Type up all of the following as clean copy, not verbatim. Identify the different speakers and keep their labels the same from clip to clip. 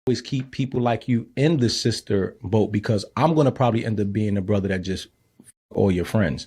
Speaker 1: Always keep people like you in the sister boat because I'm gonna probably end up being the brother that just all your friends.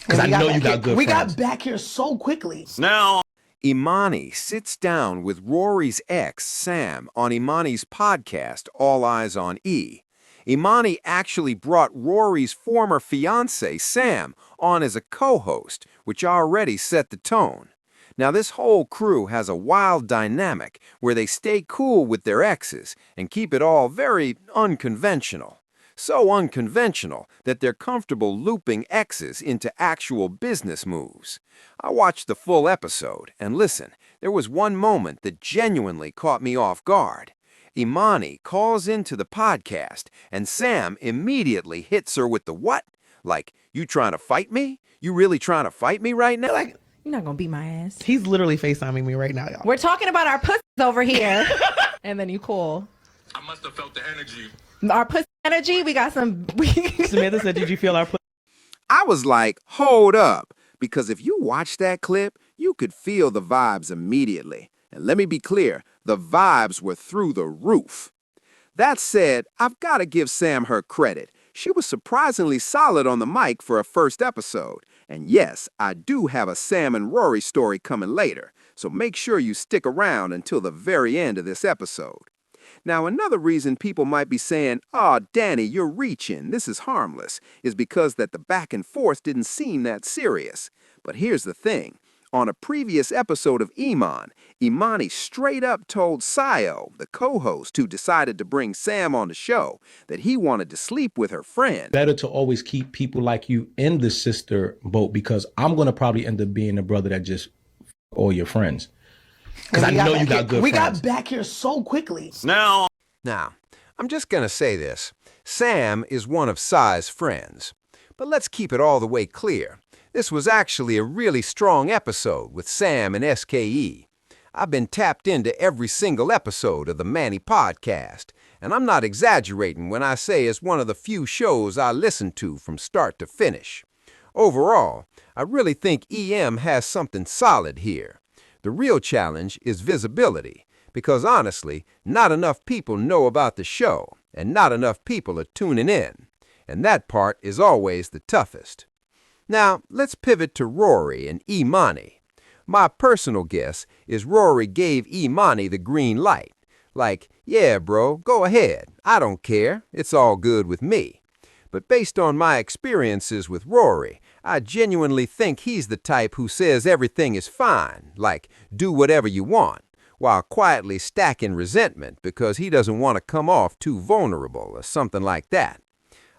Speaker 1: Because I know you got good friends.
Speaker 2: We got back here so quickly.
Speaker 3: Now,
Speaker 4: Emanny sits down with Rory's ex, Sam, on Emanny's podcast, All Eyes on E. Emanny actually brought Rory's former fiancé, Sam, on as a co-host, which already set the tone. Now, this whole crew has a wild dynamic where they stay cool with their exes and keep it all very unconventional. So unconventional that they're comfortable looping exes into actual business moves. I watched the full episode, and listen, there was one moment that genuinely caught me off guard. Emanny calls into the podcast, and Sam immediately hits her with the what? Like, you trying to fight me? You really trying to fight me right now?
Speaker 2: Like,
Speaker 5: You're not gonna beat my ass.
Speaker 2: he's literally FaceTiming me right now, y'all.
Speaker 5: We're talking about our pussies over here. And then you cool.
Speaker 3: I must have felt the energy.
Speaker 5: Our pussy energy, we got some.
Speaker 2: Samantha said, did you feel our
Speaker 4: I was like, hold up, because if you watch that clip, you could feel the vibes immediately. And let me be clear, the vibes were through the roof. That said, I've got to give Sam her credit. She was surprisingly solid on the mic for a first episode. And yes, I do have a Sam and Rory story coming later, so make sure you stick around until the very end of this episode. Now, another reason people might be saying, "Aw, Danny, you're reaching, this is harmless," is because that the back and forth didn't seem that serious. But here's the thing. On a previous episode of Emanny straight up told Sayo, the co-host who decided to bring Sam on the show, that he wanted to sleep with her friend.
Speaker 1: Better to always keep people like you in the sister boat because I'm gonna probably end up being the brother that just all your friends. Because I know you got good friends.
Speaker 2: We got back here so quickly.
Speaker 3: Now,
Speaker 4: Now, I'm just going to say this. Sam is one of Sai's friends. But let's keep it all the way clear. This was actually a really strong episode with Sam and SKE. I've been tapped into every single episode of the Manny podcast, and I'm not exaggerating when I say it's one of the few shows I listen to from start to finish. Overall, I really think EM has something solid here. The real challenge is visibility, because honestly, not enough people know about the show, and not enough people are tuning in. And that part is always the toughest. Now, let's pivot to Rory and Emanny. My personal guess is Rory gave Emanny the green light. Like, yeah, bro, go ahead. I don't care. It's all good with me. But based on my experiences with Rory, I genuinely think he's the type who says everything is fine, like, do whatever you want, while quietly stacking resentment because he doesn't want to come off too vulnerable or something like that.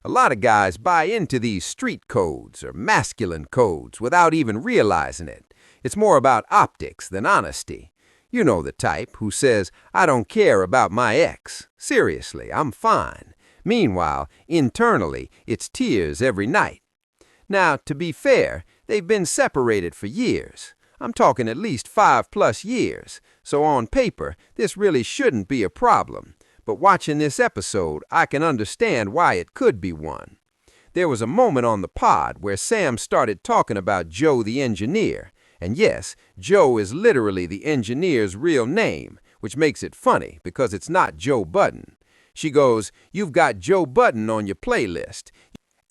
Speaker 4: A lot of guys buy into these street codes or masculine codes without even realizing it. It's more about optics than honesty. You know the type who says, I don't care about my ex. Seriously, I'm fine. Meanwhile, internally, it's tears every night. Now, to be fair, they've been separated for years. I'm talking at least 5+ years. So on paper, this really shouldn't be a problem. But watching this episode, I can understand why it could be one. There was a moment on the pod where Sam started talking about Joe the engineer. And yes, Joe is literally the engineer's real name, which makes it funny because it's not Joe Budden. She goes, you've got Joe Budden on your playlist.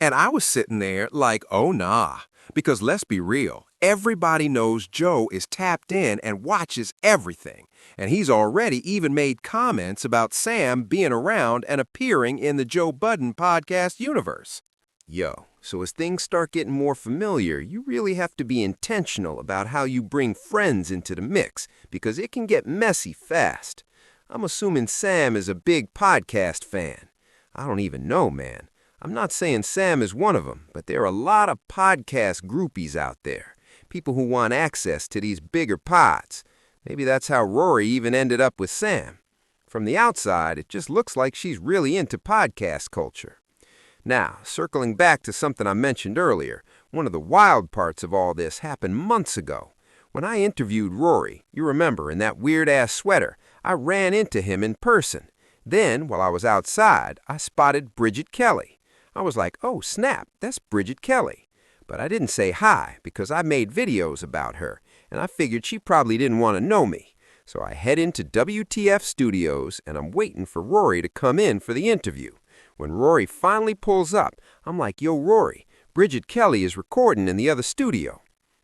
Speaker 4: And I was sitting there like, oh nah, because let's be real, everybody knows Joe is tapped in and watches everything. And he's already even made comments about Sam being around and appearing in the Joe Budden podcast universe. Yo, so as things start getting more familiar, you really have to be intentional about how you bring friends into the mix, because it can get messy fast. I'm assuming Sam is a big podcast fan. I don't even know, man. I'm not saying Sam is one of them, but there are a lot of podcast groupies out there. People who want access to these bigger pods. Maybe that's how Rory even ended up with Sam. From the outside, it just looks like she's really into podcast culture. Now, circling back to something I mentioned earlier, one of the wild parts of all this happened months ago. When I interviewed Rory, you remember, in that weird-ass sweater, I ran into him in person. Then, while I was outside, I spotted Bridget Kelly. I was like, oh snap, that's Bridget Kelly. But I didn't say hi because I made videos about her, and I figured she probably didn't want to know me. So I head into WTF Studios, and I'm waiting for Rory to come in for the interview. When Rory finally pulls up, I'm like, "Yo, Rory, Bridget Kelly is recording in the other studio."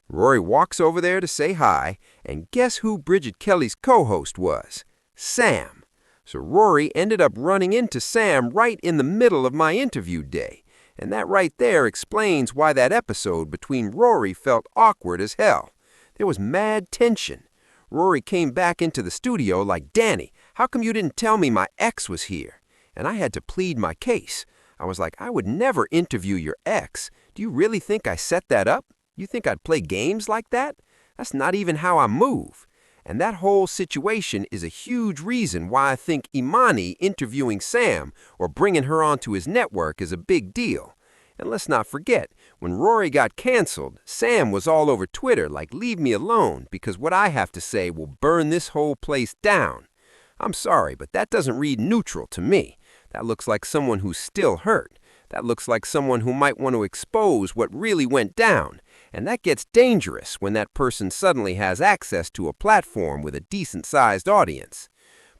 Speaker 4: Rory walks over there to say hi, and guess who Bridget Kelly's co-host was? Sam. So Rory ended up running into Sam right in the middle of my interview day. And that right there explains why that episode between Rory felt awkward as hell. There was mad tension. Rory came back into the studio like, "Danny, how come you didn't tell me my ex was here?" And I had to plead my case. I was like, "I would never interview your ex. Do you really think I set that up? You think I'd play games like that? That's not even how I move." And that whole situation is a huge reason why I think Emanny interviewing Sam or bringing her onto his network is a big deal. And let's not forget, when Rory got canceled, Sam was all over Twitter like, "Leave me alone, because what I have to say will burn this whole place down." I'm sorry, but that doesn't read neutral to me. That looks like someone who's still hurt. That looks like someone who might want to expose what really went down. And that gets dangerous when that person suddenly has access to a platform with a decent-sized audience.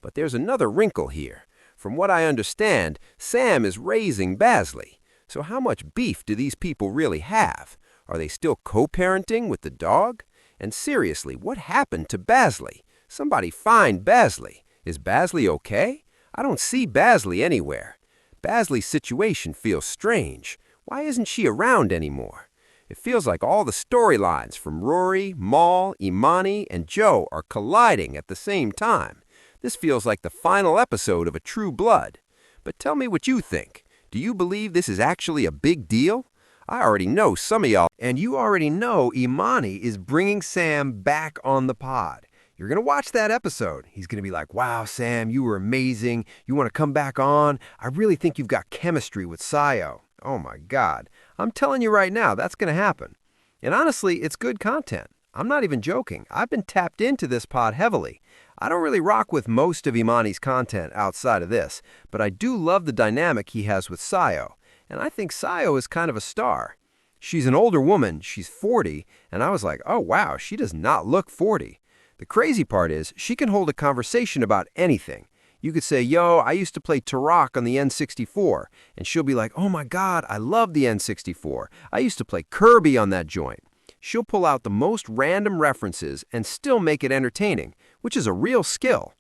Speaker 4: But there's another wrinkle here. From what I understand, Sam is raising Basley. So how much beef do these people really have? Are they still co-parenting with the dog? And seriously, what happened to Basley? Somebody find Basley. Is Basley okay? I don't see Basley anywhere. Basley's situation feels strange. Why isn't she around anymore? It feels like all the storylines from Rory, Mal, Emanny, and Joe are colliding at the same time. This feels like the final episode of a True Blood. But tell me what you think. Do you believe this is actually a big deal? I already know some of y'all, and you already know Emanny is bringing Sam back on the pod. You're going to watch that episode. He's going to be like, "Wow, Sam, you were amazing. You want to come back on? I really think you've got chemistry with Sayo." Oh my God. I'm telling you right now, that's going to happen. And honestly, it's good content. I'm not even joking. I've been tapped into this pod heavily. I don't really rock with most of Emanny's content outside of this, but I do love the dynamic he has with Sayo. And I think Sayo is kind of a star. She's an older woman. She's 40. And I was like, oh wow, she does not look 40. The crazy part is she can hold a conversation about anything. You could say, "Yo, I used to play Turok on the N64." And she'll be like, "Oh my God, I love the N64. I used to play Kirby on that joint." She'll pull out the most random references and still make it entertaining, which is a real skill.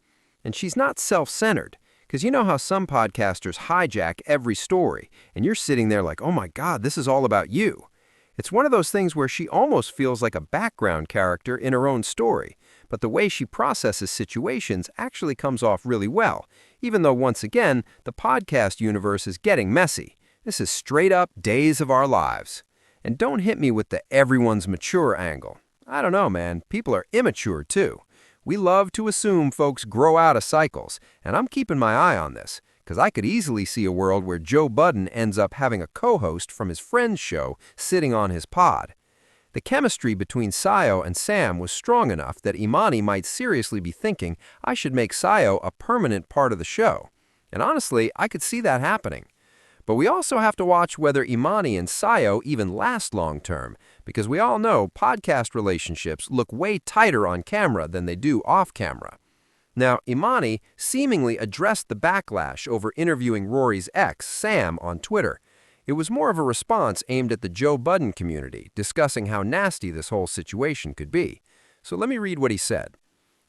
Speaker 4: And she's not self-centered, because you know how some podcasters hijack every story, and you're sitting there like, "Oh my God, this is all about you." It's one of those things where she almost feels like a background character in her own story, but the way she processes situations actually comes off really well, even though, once again, the podcast universe is getting messy. This is straight up Days of Our Lives. And don't hit me with the everyone's mature angle. I don't know, man. People are immature, too. We love to assume folks grow out of cycles, and I'm keeping my eye on this, because I could easily see a world where Joe Budden ends up having a co-host from his friend's show sitting on his pod. The chemistry between Sayo and Sam was strong enough that Emanny might seriously be thinking I should make Sayo a permanent part of the show. And honestly, I could see that happening. But we also have to watch whether Emanny and Sayo even last long-term, because we all know podcast relationships look way tighter on camera than they do off-camera. Now, Emanny seemingly addressed the backlash over interviewing Rory's ex, Sam, on Twitter. It was more of a response aimed at the Joe Budden community, discussing how nasty this whole situation could be. So let me read what he said.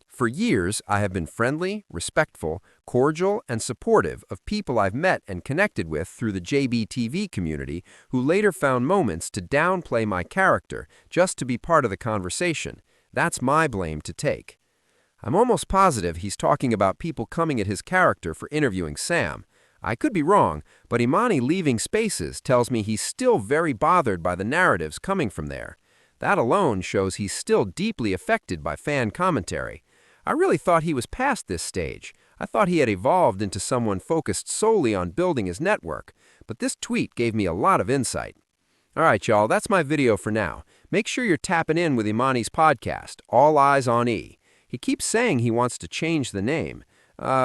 Speaker 4: "For years, I have been friendly, respectful, cordial, and supportive of people I've met and connected with through the JBTV community who later found moments to downplay my character just to be part of the conversation. That's my blame to take." I'm almost positive he's talking about people coming at his character for interviewing Sam. I could be wrong, but Emanny leaving Spaces tells me he's still very bothered by the narratives coming from there. That alone shows he's still deeply affected by fan commentary. I really thought he was past this stage. I thought he had evolved into someone focused solely on building his network, but this tweet gave me a lot of insight. All right, y'all, that's my video for now. Make sure you're tapping in with Emanny's podcast, All Eyes on E. He keeps saying he wants to change the name.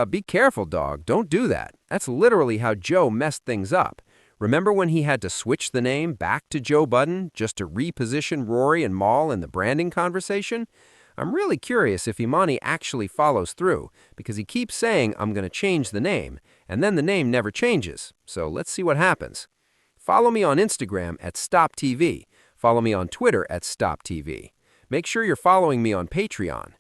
Speaker 4: Be careful, dog. Don't do that. That's literally how Joe messed things up. Remember when he had to switch the name back to Joe Budden just to reposition Rory and Mal in the branding conversation? I'm really curious if Emanny actually follows through, because he keeps saying, I'm going to change the name, and then the name never changes. So let's see what happens. Follow me on Instagram at StopTV. Follow me on Twitter at StopTV. Make sure you're following me on Patreon.